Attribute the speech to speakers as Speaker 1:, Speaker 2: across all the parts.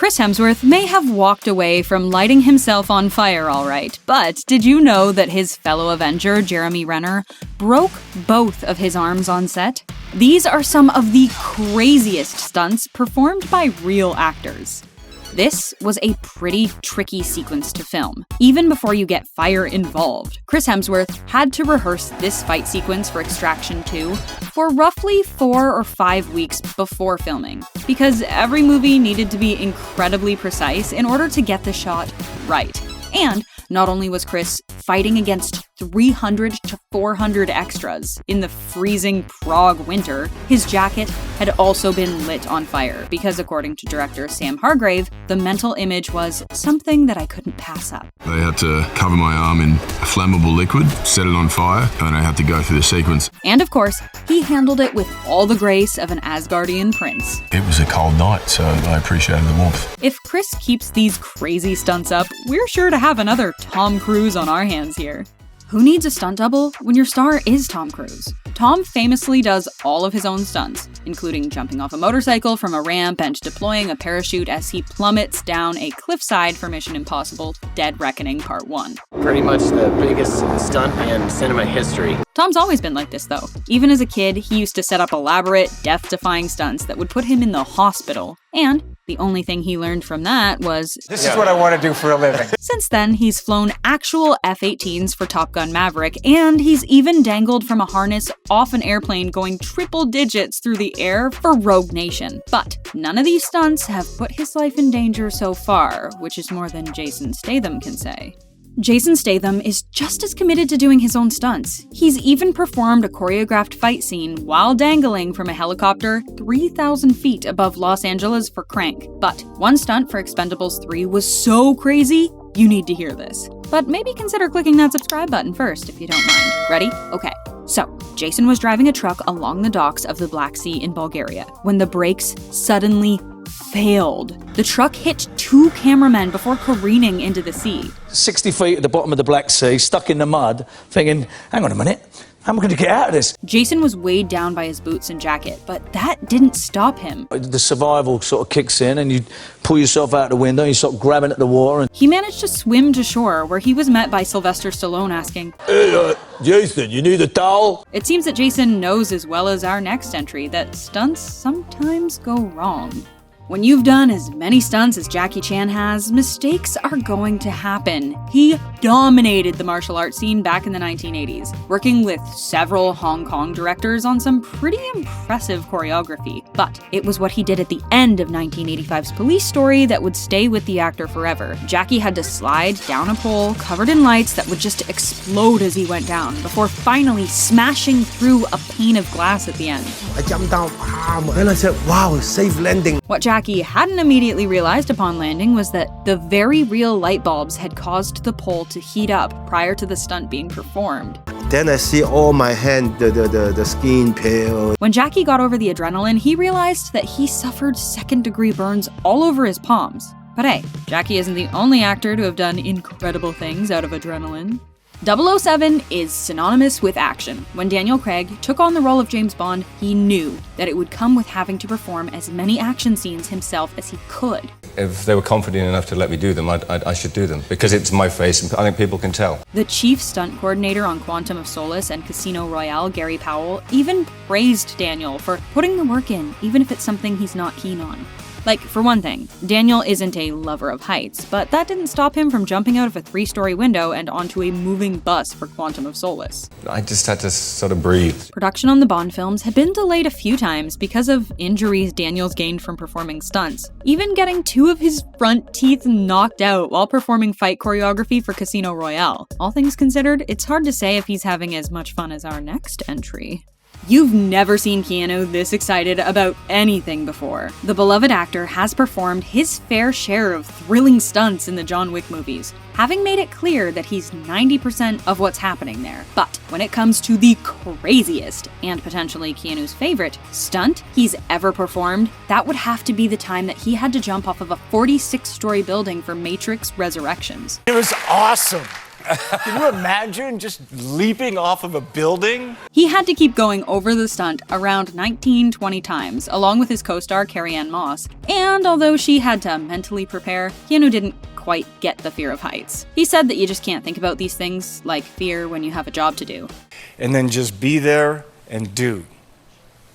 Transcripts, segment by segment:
Speaker 1: Chris Hemsworth may have walked away from lighting himself on fire all right, but did you know that his fellow Avenger, Jeremy Renner, broke both of his arms on set? These are some of the craziest stunts performed by real actors. This was a pretty tricky sequence to film. Even before you get fire involved, Chris Hemsworth had to rehearse this fight sequence for Extraction 2 for roughly 4 or 5 weeks before filming, because every movie needed to be incredibly precise in order to get the shot right. And not only was Chris fighting against 300 to 400 extras in the freezing Prague winter, his jacket had also been lit on fire because, according to director Sam Hargrave, the mental image was something that I couldn't pass up.
Speaker 2: They had to cover my arm in a flammable liquid, set it on fire, and I had to go through the sequence.
Speaker 1: And of course, he handled it with all the grace of an Asgardian prince.
Speaker 2: It was a cold night, so I appreciated the warmth.
Speaker 1: If Chris keeps these crazy stunts up, we're sure to have another Tom Cruise on our hands here. Who needs a stunt double when your star is Tom Cruise? Tom famously does all of his own stunts, including jumping off a motorcycle from a ramp and deploying a parachute as he plummets down a cliffside for Mission Impossible: Dead Reckoning Part 1.
Speaker 3: Pretty much the biggest stunt in cinema history.
Speaker 1: Tom's always been like this, though. Even as a kid, he used to set up elaborate, death-defying stunts that would put him in the hospital. And the only thing he learned from that was,
Speaker 4: "This is what I want to do for a living."
Speaker 1: Since then, he's flown actual F-18s for Top Gun Maverick, and he's even dangled from a harness off an airplane going triple digits through the air for Rogue Nation. But none of these stunts have put his life in danger so far, which is more than Jason Statham can say. Jason Statham is just as committed to doing his own stunts. He's even performed a choreographed fight scene while dangling from a helicopter 3,000 feet above Los Angeles for Crank. But one stunt for Expendables 3 was so crazy, you need to hear this. But maybe consider clicking that subscribe button first if you don't mind. Ready? Okay. So, Jason was driving a truck along the docks of the Black Sea in Bulgaria when the brakes suddenly failed. The truck hit 2 cameramen before careening into the sea.
Speaker 5: 60 feet at the bottom of the Black Sea, stuck in the mud, thinking, hang on a minute, how am I going to get out of this?
Speaker 1: Jason was weighed down by his boots and jacket, but that didn't stop him.
Speaker 5: The survival sort of kicks in and you pull yourself out the window, you start grabbing at the water.
Speaker 1: He managed to swim to shore, where he was met by Sylvester Stallone asking,
Speaker 5: "Hey, Jason, you need a towel?"
Speaker 1: It seems that Jason knows as well as our next entry that stunts sometimes go wrong. When you've done as many stunts as Jackie Chan has, mistakes are going to happen. He dominated the martial arts scene back in the 1980s, working with several Hong Kong directors on some pretty impressive choreography. But it was what he did at the end of 1985's Police Story that would stay with the actor forever. Jackie had to slide down a pole covered in lights that would just explode as he went down, before finally smashing through a pane of glass at the end.
Speaker 6: I jumped down, and I said, wow, safe landing.
Speaker 1: What Jackie hadn't immediately realized upon landing was that the very real light bulbs had caused the pole to heat up prior to the stunt being performed.
Speaker 6: Then I see all my hand, the skin pale.
Speaker 1: When Jackie got over the adrenaline, he realized that he suffered second-degree burns all over his palms. But hey, Jackie isn't the only actor to have done incredible things out of adrenaline. 007 is synonymous with action. When Daniel Craig took on the role of James Bond, he knew that it would come with having to perform as many action scenes himself as he could.
Speaker 7: If they were confident enough to let me do them, I should do them, because it's my face and I think people can tell.
Speaker 1: The chief stunt coordinator on Quantum of Solace and Casino Royale, Gary Powell, even praised Daniel for putting the work in, even if it's something he's not keen on. Like, for one thing, Daniel isn't a lover of heights, but that didn't stop him from jumping out of a 3-story window and onto a moving bus for Quantum of Solace.
Speaker 7: I just had to sort of breathe.
Speaker 1: Production on the Bond films had been delayed a few times because of injuries Daniel's gained from performing stunts, even getting 2 of his front teeth knocked out while performing fight choreography for Casino Royale. All things considered, it's hard to say if he's having as much fun as our next entry. You've never seen Keanu this excited about anything before. The beloved actor has performed his fair share of thrilling stunts in the John Wick movies, having made it clear that he's 90% of what's happening there. But when it comes to the craziest, and potentially Keanu's favorite, stunt he's ever performed, that would have to be the time that he had to jump off of a 46-story building for Matrix Resurrections.
Speaker 4: It was awesome. Can you imagine just leaping off of a building?
Speaker 1: He had to keep going over the stunt around 19-20 times, along with his co-star Carrie-Anne Moss. And although she had to mentally prepare, Keanu didn't quite get the fear of heights. He said that you just can't think about these things like fear when you have a job to do.
Speaker 4: And then just be there and do.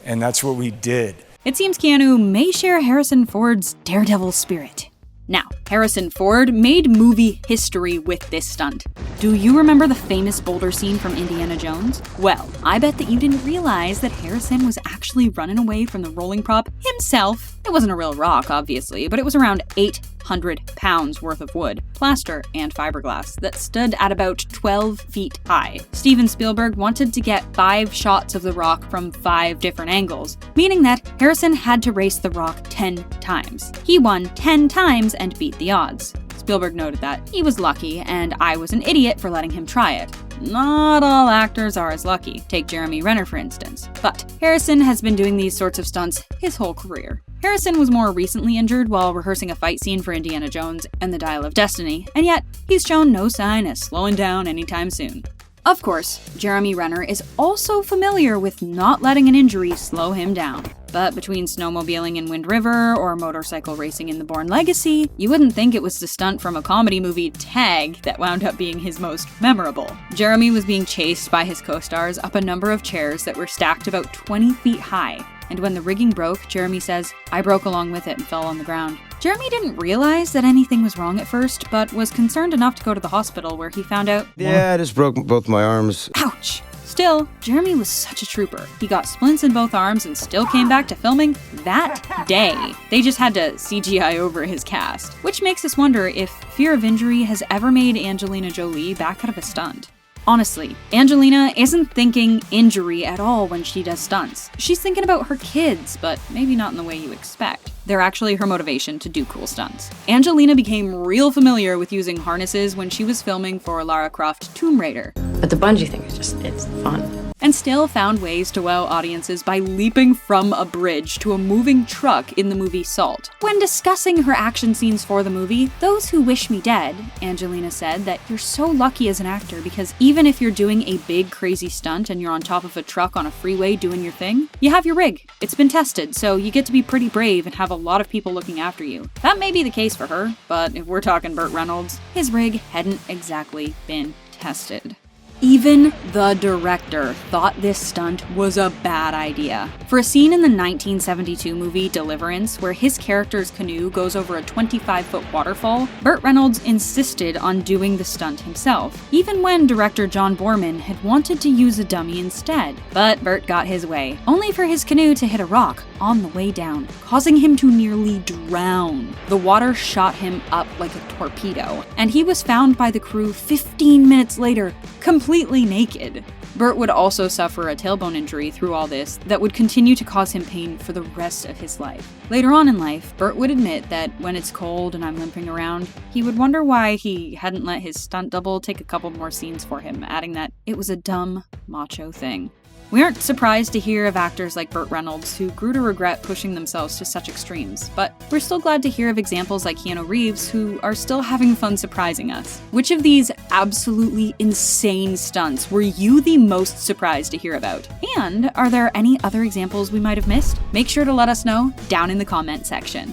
Speaker 4: And that's what we did.
Speaker 1: It seems Keanu may share Harrison Ford's daredevil spirit. Now, Harrison Ford made movie history with this stunt. Do you remember the famous boulder scene from Indiana Jones? Well, I bet that you didn't realize that Harrison was actually running away from the rolling prop himself. It wasn't a real rock, obviously, but it was around 800 pounds worth of wood, plaster, and fiberglass that stood at about 12 feet high. Steven Spielberg wanted to get 5 shots of the rock from 5 different angles, meaning that Harrison had to race the rock 10 times. He won 10 times and beat the odds. Spielberg noted that he was lucky, and I was an idiot for letting him try it. Not all actors are as lucky. Take Jeremy Renner, for instance. But Harrison has been doing these sorts of stunts his whole career. Harrison was more recently injured while rehearsing a fight scene for Indiana Jones and the Dial of Destiny, and yet he's shown no sign of slowing down anytime soon. Of course, Jeremy Renner is also familiar with not letting an injury slow him down. But between snowmobiling in Wind River or motorcycle racing in The Bourne Legacy, you wouldn't think it was the stunt from a comedy movie, Tag, that wound up being his most memorable. Jeremy was being chased by his co-stars up a number of chairs that were stacked about 20 feet high. And when the rigging broke, Jeremy says, "I broke along with it and fell on the ground." Jeremy didn't realize that anything was wrong at first, but was concerned enough to go to the hospital where he found out,
Speaker 6: Yeah, I just broke both my arms.
Speaker 1: ouch! Still, Jeremy was such a trooper. He got splints in both arms and still came back to filming that day. They just had to CGI over his cast, which makes us wonder if fear of injury has ever made Angelina Jolie back out of a stunt. Honestly, Angelina isn't thinking injury at all when she does stunts. She's thinking about her kids, but maybe not in the way you expect. They're actually her motivation to do cool stunts. Angelina became real familiar with using harnesses when she was filming for Lara Croft Tomb Raider.
Speaker 8: But the bungee thing is it's fun.
Speaker 1: And still found ways to wow audiences by leaping from a bridge to a moving truck in the movie Salt. When discussing her action scenes for the movie, "Those who wish me dead," Angelina said that you're so lucky as an actor because even if you're doing a big crazy stunt and you're on top of a truck on a freeway doing your thing, you have your rig. It's been tested, so you get to be pretty brave and have a lot of people looking after you. That may be the case for her, but if we're talking Burt Reynolds, his rig hadn't exactly been tested. Even the director thought this stunt was a bad idea. For a scene in the 1972 movie Deliverance, where his character's canoe goes over a 25-foot waterfall, Burt Reynolds insisted on doing the stunt himself, even when director John Boorman had wanted to use a dummy instead. But Burt got his way, only for his canoe to hit a rock on the way down, causing him to nearly drown. The water shot him up like a torpedo, and he was found by the crew 15 minutes later, completely naked. Burt would also suffer a tailbone injury through all this that would continue to cause him pain for the rest of his life. Later on in life, Burt would admit that when it's cold and I'm limping around, he would wonder why he hadn't let his stunt double take a couple more scenes for him, adding that it was a dumb, macho thing. We aren't surprised to hear of actors like Burt Reynolds who grew to regret pushing themselves to such extremes, but we're still glad to hear of examples like Keanu Reeves who are still having fun surprising us. Which of these absolutely insane stunts were you the most surprised to hear about? And are there any other examples we might have missed? Make sure to let us know down in the comment section.